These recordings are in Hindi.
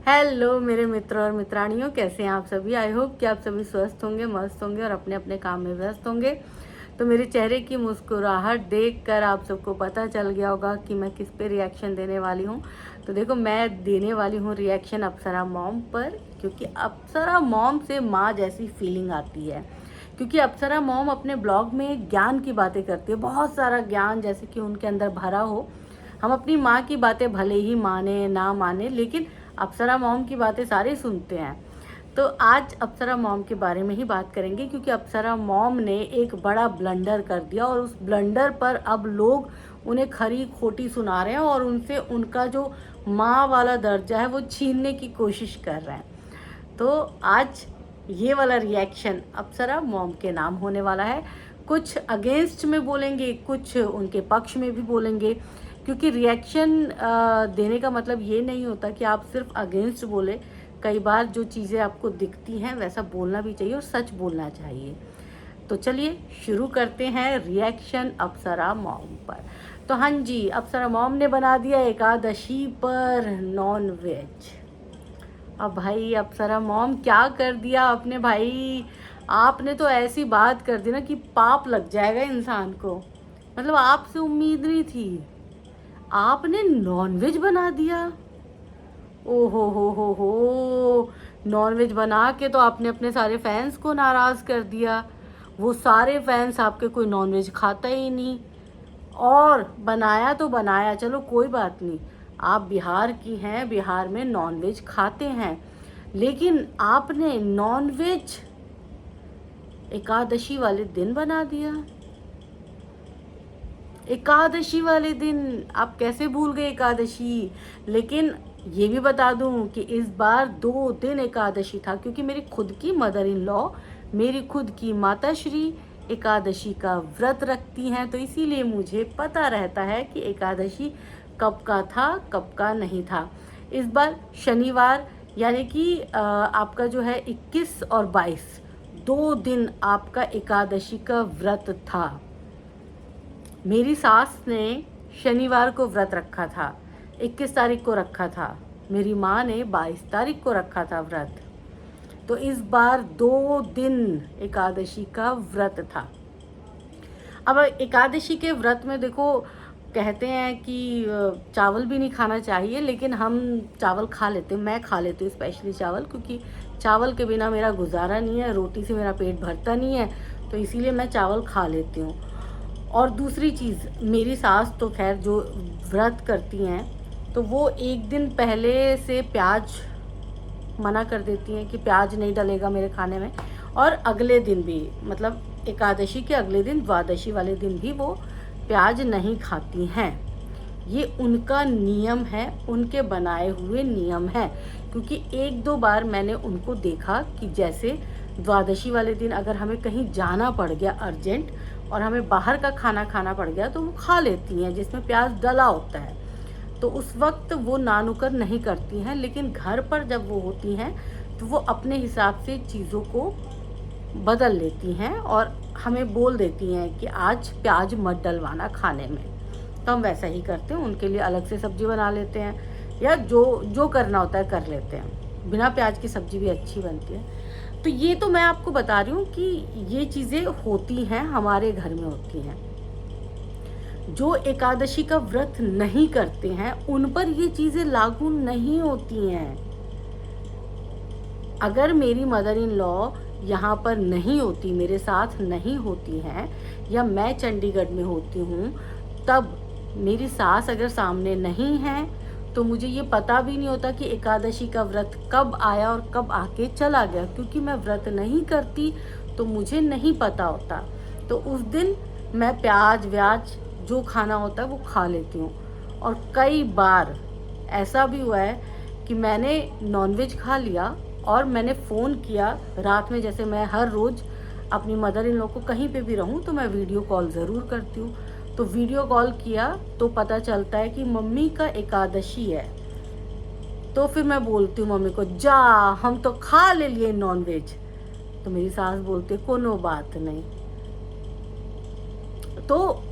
हेलो मेरे मित्र और मित्रानियों, कैसे हैं आप सभी। आई होप कि आप सभी स्वस्थ होंगे, मस्त होंगे और अपने अपने काम में व्यस्त होंगे। तो मेरे चेहरे की मुस्कुराहट देखकर आप सबको पता चल गया होगा कि मैं किस पे रिएक्शन देने वाली हूँ। तो देखो, मैं देने वाली हूँ रिएक्शन अप्सरा मॉम पर, क्योंकि अप्सरा मॉम से माँ जैसी फीलिंग आती है। क्योंकि अप्सरा मॉम अपने ब्लॉग में ज्ञान की बातें करती है, बहुत सारा ज्ञान जैसे कि उनके अंदर भरा हो। हम अपनी माँ की बातें भले ही माने ना माने, लेकिन अप्सरा मॉम की बातें सारे सुनते हैं। तो आज अप्सरा मॉम के बारे में ही बात करेंगे, क्योंकि अप्सरा मॉम ने एक बड़ा ब्लंडर कर दिया और उस ब्लंडर पर अब लोग उन्हें खरी खोटी सुना रहे हैं और उनसे उनका जो माँ वाला दर्जा है वो छीनने की कोशिश कर रहे हैं। तो आज ये वाला रिएक्शन अप्सरा मॉम के नाम होने वाला है। कुछ अगेंस्ट में बोलेंगे, कुछ उनके पक्ष में भी बोलेंगे, क्योंकि रिएक्शन देने का मतलब ये नहीं होता कि आप सिर्फ अगेंस्ट बोले। कई बार जो चीज़ें आपको दिखती हैं वैसा बोलना भी चाहिए और सच बोलना चाहिए। तो चलिए शुरू करते हैं रिएक्शन अप्सरा मॉम पर। तो हाँ जी, अप्सरा मॉम ने बना दिया एकादशी पर नॉन वेज। अब भाई अप्सरा मॉम क्या कर दिया आपने भाई। आपने तो ऐसी बात कर दी ना कि पाप लग जाएगा इंसान को। मतलब आपसे उम्मीद नहीं थी, आपने नॉनवेज बना दिया। हो नॉनवेज बना के तो आपने अपने सारे फैंस को नाराज़ कर दिया। वो सारे फैंस आपके कोई नॉनवेज खाता ही नहीं। और बनाया तो बनाया, चलो कोई बात नहीं, आप बिहार की हैं, बिहार में नॉनवेज खाते हैं, लेकिन आपने नॉनवेज एकादशी वाले दिन बना दिया। एकादशी वाले दिन आप कैसे भूल गए एकादशी। लेकिन ये भी बता दूं कि इस बार 2 दिन एकादशी था, क्योंकि मेरी खुद की मदर इन लॉ, मेरी खुद की माता श्री एकादशी का व्रत रखती हैं। तो इसीलिए मुझे पता रहता है कि एकादशी कब का था कब का नहीं था। इस बार शनिवार यानी कि आपका जो है 21 और 22, 2 दिन आपका एकादशी का व्रत था। मेरी सास ने शनिवार को व्रत रखा था, 21 तारीख को रखा था। मेरी माँ ने 22 तारीख को रखा था व्रत। तो इस बार 2 दिन एकादशी का व्रत था। अब एकादशी के व्रत में देखो, कहते हैं कि चावल भी नहीं खाना चाहिए, लेकिन हम चावल खा लेते हैं। मैं खा लेती हूँ स्पेशली चावल, क्योंकि चावल के बिना मेरा गुजारा नहीं है, रोटी से मेरा पेट भरता नहीं है। तो इसीलिए मैं चावल खा लेती हूँ। और दूसरी चीज़, मेरी सास तो खैर जो व्रत करती हैं, तो वो एक दिन पहले से प्याज मना कर देती हैं कि प्याज नहीं डलेगा मेरे खाने में। और अगले दिन भी, मतलब एकादशी के अगले दिन, द्वादशी वाले दिन भी वो प्याज नहीं खाती हैं। ये उनका नियम है, उनके बनाए हुए नियम है। क्योंकि 1-2 बार मैंने उनको देखा कि जैसे द्वादशी वाले दिन अगर हमें कहीं जाना पड़ गया अर्जेंट और हमें बाहर का खाना खाना पड़ गया, तो वो खा लेती हैं जिसमें प्याज डला होता है। तो उस वक्त वो नानुकर नहीं करती हैं, लेकिन घर पर जब वो होती हैं तो वो अपने हिसाब से चीज़ों को बदल लेती हैं और हमें बोल देती हैं कि आज प्याज मत डलवाना खाने में। तो हम वैसा ही करते हैं, उनके लिए अलग से सब्जी बना लेते हैं, या जो जो करना होता है कर लेते हैं। बिना प्याज की सब्जी भी अच्छी बनती है। तो ये तो मैं आपको बता रही हूँ कि ये चीज़ें होती हैं, हमारे घर में होती हैं। जो एकादशी का व्रत नहीं करते हैं उन पर ये चीज़ें लागू नहीं होती हैं। अगर मेरी मदर इन लॉ यहाँ पर नहीं होती, मेरे साथ नहीं होती हैं, या मैं चंडीगढ़ में होती हूँ, तब मेरी सास अगर सामने नहीं है तो मुझे ये पता भी नहीं होता कि एकादशी का व्रत कब आया और कब आके चला गया। क्योंकि मैं व्रत नहीं करती तो मुझे नहीं पता होता। तो उस दिन मैं प्याज व्याज जो खाना होता है वो खा लेती हूँ। और कई बार ऐसा भी हुआ है कि मैंने नॉनवेज खा लिया और मैंने फ़ोन किया रात में। जैसे मैं हर रोज़ अपनी मदर इन लॉ को कहीं पे भी रहूँ तो मैं वीडियो कॉल ज़रूर करती हूँ। तो वीडियो कॉल किया तो पता चलता है कि मम्मी का एकादशी है। तो फिर मैं बोलती हूँ मम्मी को, जा हम तो खा ले लिए नॉनवेज। तो मेरी सास बोलती कोनो बात नहीं। तो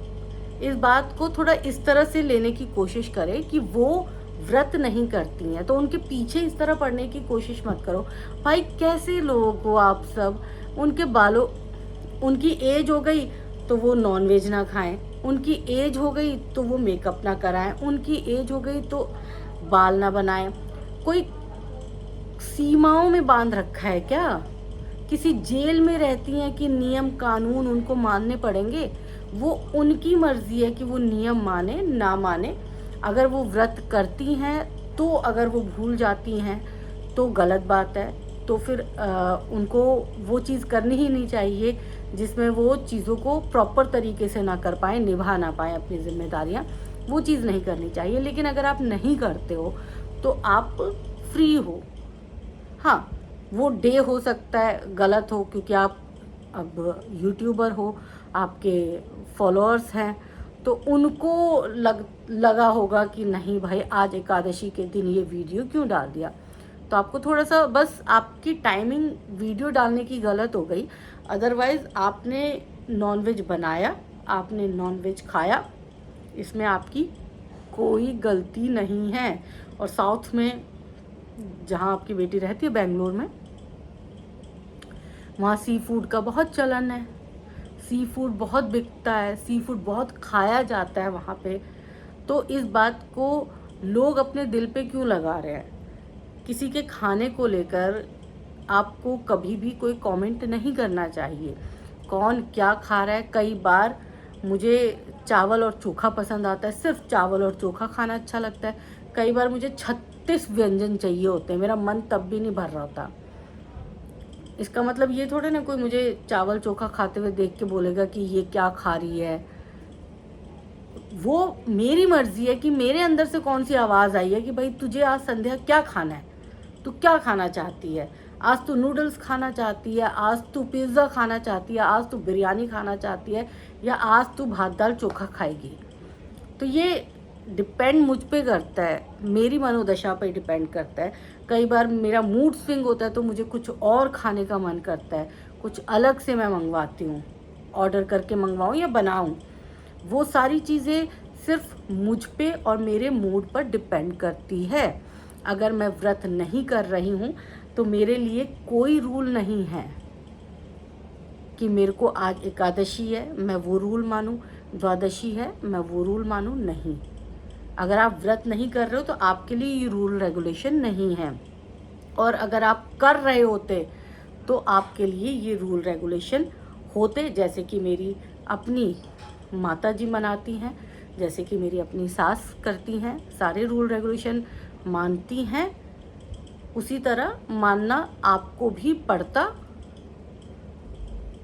इस बात को थोड़ा इस तरह से लेने की कोशिश करें कि वो व्रत नहीं करती हैं तो उनके पीछे इस तरह पड़ने की कोशिश मत करो। भाई कैसे लोग हो आप सब। उनके बालों, उनकी एज हो गई तो वो नॉनवेज ना खाएं, उनकी एज हो गई तो वो मेकअप ना कराएं, उनकी एज हो गई तो बाल ना बनाएं। कोई सीमाओं में बांध रखा है क्या? किसी जेल में रहती हैं कि नियम कानून उनको मानने पड़ेंगे? वो उनकी मर्जी है कि वो नियम माने ना माने। अगर वो व्रत करती हैं तो अगर वो भूल जाती हैं तो गलत बात है। तो फिर उनको वो चीज़ करनी ही नहीं चाहिए जिसमें वो चीज़ों को प्रॉपर तरीके से ना कर पाएँ, निभा ना पाएँ अपनी जिम्मेदारियाँ। वो चीज़ नहीं करनी चाहिए। लेकिन अगर आप नहीं करते हो तो आप फ्री हो। हाँ, वो डे हो सकता है गलत हो क्योंकि आप अब यूट्यूबर हो, आपके फॉलोअर्स हैं, तो उनको लगा होगा कि नहीं भाई आज एकादशी के दिन ये वीडियो क्यों डाल दिया। तो आपको थोड़ा सा बस आपकी टाइमिंग वीडियो डालने की गलत हो गई। अदरवाइज़ आपने नॉनवेज बनाया, आपने नॉनवेज खाया, इसमें आपकी कोई गलती नहीं है। और साउथ में जहाँ आपकी बेटी रहती है बेंगलोर में, वहाँ सी फूड का बहुत चलन है। सी फूड बहुत बिकता है, सी फूड बहुत खाया जाता है वहाँ पे। तो इस बात को लोग अपने दिल पे क्यों लगा रहे हैं? किसी के खाने को लेकर आपको कभी भी कोई कमेंट नहीं करना चाहिए। कौन क्या खा रहा है। कई बार मुझे चावल और चोखा पसंद आता है, सिर्फ चावल और चोखा खाना अच्छा लगता है। कई बार मुझे 36 व्यंजन चाहिए होते हैं, मेरा मन तब भी नहीं भर रहा होता। इसका मतलब ये थोड़े ना कोई मुझे चावल चोखा खाते हुए देख के बोलेगा कि ये क्या खा रही है। वो मेरी मर्जी है कि मेरे अंदर से कौन सी आवाज़ आई है कि भाई तुझे आज संध्या क्या खाना है, तू क्या खाना चाहती है। आज तू नूडल्स खाना चाहती है, आज तू पिज़्ज़ा खाना चाहती है, आज तू बिरयानी खाना चाहती है, या आज तू भात दाल चोखा खाएगी। तो ये डिपेंड मुझ पे करता है, मेरी मनोदशा पे डिपेंड करता है। कई बार मेरा मूड स्विंग होता है तो मुझे कुछ और खाने का मन करता है, कुछ अलग से मैं मंगवाती हूँ, ऑर्डर करके मंगवाऊँ या बनाऊँ। वो सारी चीज़ें सिर्फ मुझ पे और मेरे मूड पर डिपेंड करती है। अगर मैं व्रत नहीं कर रही हूँ तो मेरे लिए कोई रूल नहीं है कि मेरे को आज एकादशी है मैं वो रूल मानूँ, द्वादशी है मैं वो रूल मानूँ। नहीं, अगर आप व्रत नहीं कर रहे हो तो आपके लिए ये रूल रेगुलेशन नहीं है। और अगर आप कर रहे होते तो आपके लिए ये रूल रेगुलेशन होते। जैसे कि मेरी अपनी माता जी मनाती हैं, जैसे कि मेरी अपनी सास करती हैं, सारे रूल रेगुलेशन मानती हैं, उसी तरह मानना आपको भी पड़ता।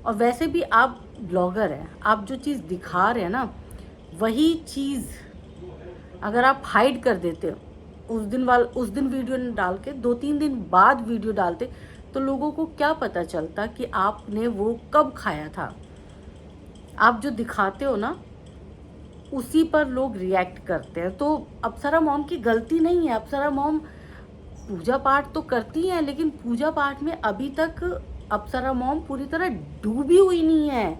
और वैसे भी आप ब्लॉगर हैं, आप जो चीज़ दिखा रहे हैं ना वही चीज़ अगर आप हाइड कर देते हो उस दिन वीडियो डाल के 2-3 दिन बाद वीडियो डालते तो लोगों को क्या पता चलता कि आपने वो कब खाया था। आप जो दिखाते हो ना उसी पर लोग रिएक्ट करते हैं। तो अप्सरा मॉम की गलती नहीं है। अप्सरा मॉम पूजा पाठ तो करती हैं लेकिन पूजा पाठ में अभी तक अप्सरा मॉम पूरी तरह डूबी हुई नहीं है,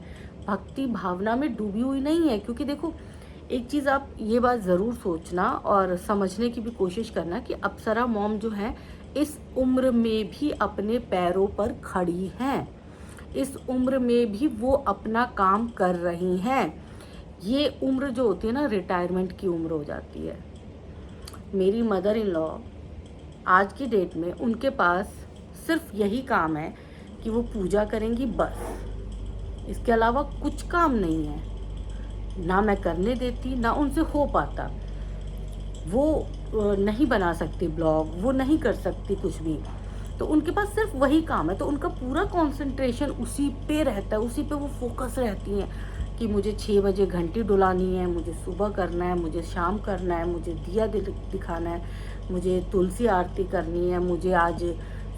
भक्ति भावना में डूबी हुई नहीं है। क्योंकि देखो एक चीज़ आप ये बात ज़रूर सोचना और समझने की भी कोशिश करना कि अप्सरा मॉम जो है इस उम्र में भी अपने पैरों पर खड़ी हैं, इस उम्र में भी वो अपना काम कर रही हैं। ये उम्र जो होती है ना रिटायरमेंट की उम्र हो जाती है। मेरी मदर इन लॉ आज की डेट में उनके पास सिर्फ यही काम है कि वो पूजा करेंगी बस, इसके अलावा कुछ काम नहीं है। ना मैं करने देती ना उनसे हो पाता। वो नहीं बना सकती ब्लॉग, वो नहीं कर सकती कुछ भी, तो उनके पास सिर्फ वही काम है। तो उनका पूरा कंसंट्रेशन उसी पे रहता है, उसी पे वो फोकस रहती हैं कि मुझे 6 बजे घंटी डुलानी है, मुझे सुबह करना है, मुझे शाम करना है, मुझे दिया दिखाना है, मुझे तुलसी आरती करनी है, मुझे आज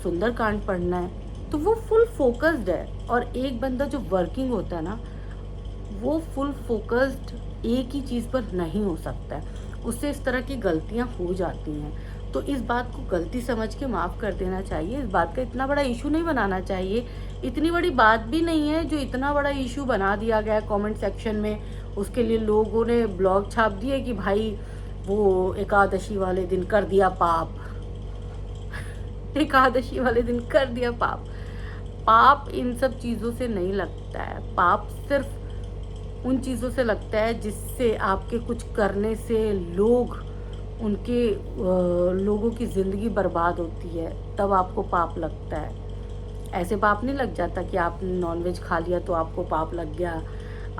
सुंदरकांड पढ़ना है। तो वो फुल फोकस्ड है। और एक बंदा जो वर्किंग होता है ना वो फुल फोकस्ड एक ही चीज़ पर नहीं हो सकता है, उससे इस तरह की गलतियां हो जाती हैं। तो इस बात को गलती समझ के माफ़ कर देना चाहिए। इस बात का इतना बड़ा इशू नहीं बनाना चाहिए। इतनी बड़ी बात भी नहीं है जो इतना बड़ा इशू बना दिया गया है कमेंट सेक्शन में। उसके लिए लोगों ने ब्लॉग छाप दिए कि भाई वो एकादशी वाले दिन कर दिया पाप, एकादशी वाले दिन कर दिया पाप। पाप इन सब चीज़ों से नहीं लगता है, पाप सिर्फ उन चीज़ों से लगता है जिससे आपके कुछ करने से उनके लोगों की ज़िंदगी बर्बाद होती है, तब आपको पाप लगता है। ऐसे पाप नहीं लग जाता कि आपने नॉनवेज खा लिया तो आपको पाप लग गया,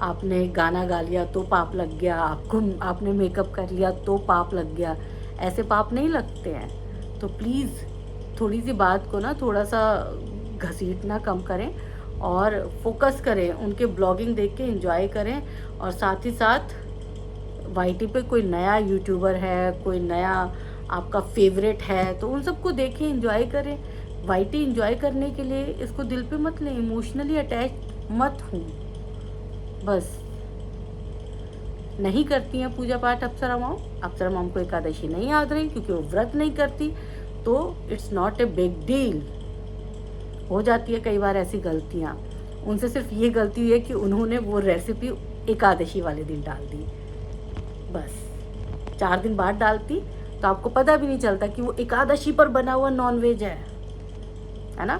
आपने गाना गा लिया तो पाप लग गया, आपने मेकअप कर लिया तो पाप लग गया। ऐसे पाप नहीं लगते हैं। तो प्लीज़ थोड़ी सी बात को ना थोड़ा सा घसीटना कम करें और फोकस करें, उनके ब्लॉगिंग देख के एंजॉय करें। और साथ ही साथ वाईटी पे कोई नया यूट्यूबर है, कोई नया आपका फेवरेट है, तो उन सबको देखें, एंजॉय करें। वाईटी एंजॉय करने के लिए इसको दिल पे मत लें, इमोशनली अटैच मत हूँ। बस नहीं करती हैं पूजा पाठ अप्सरा मॉम को एकादशी नहीं याद रही क्योंकि वो व्रत नहीं करती, तो it's not a big deal. हो जाती है कई बार ऐसी गलतियाँ, उनसे सिर्फ ये गलती हुई है कि उन्होंने वो रेसिपी एकादशी वाले दिन डाल दी। बस 4 दिन बाद डालती तो आपको पता भी नहीं चलता कि वो एकादशी पर बना हुआ नॉनवेज है ना।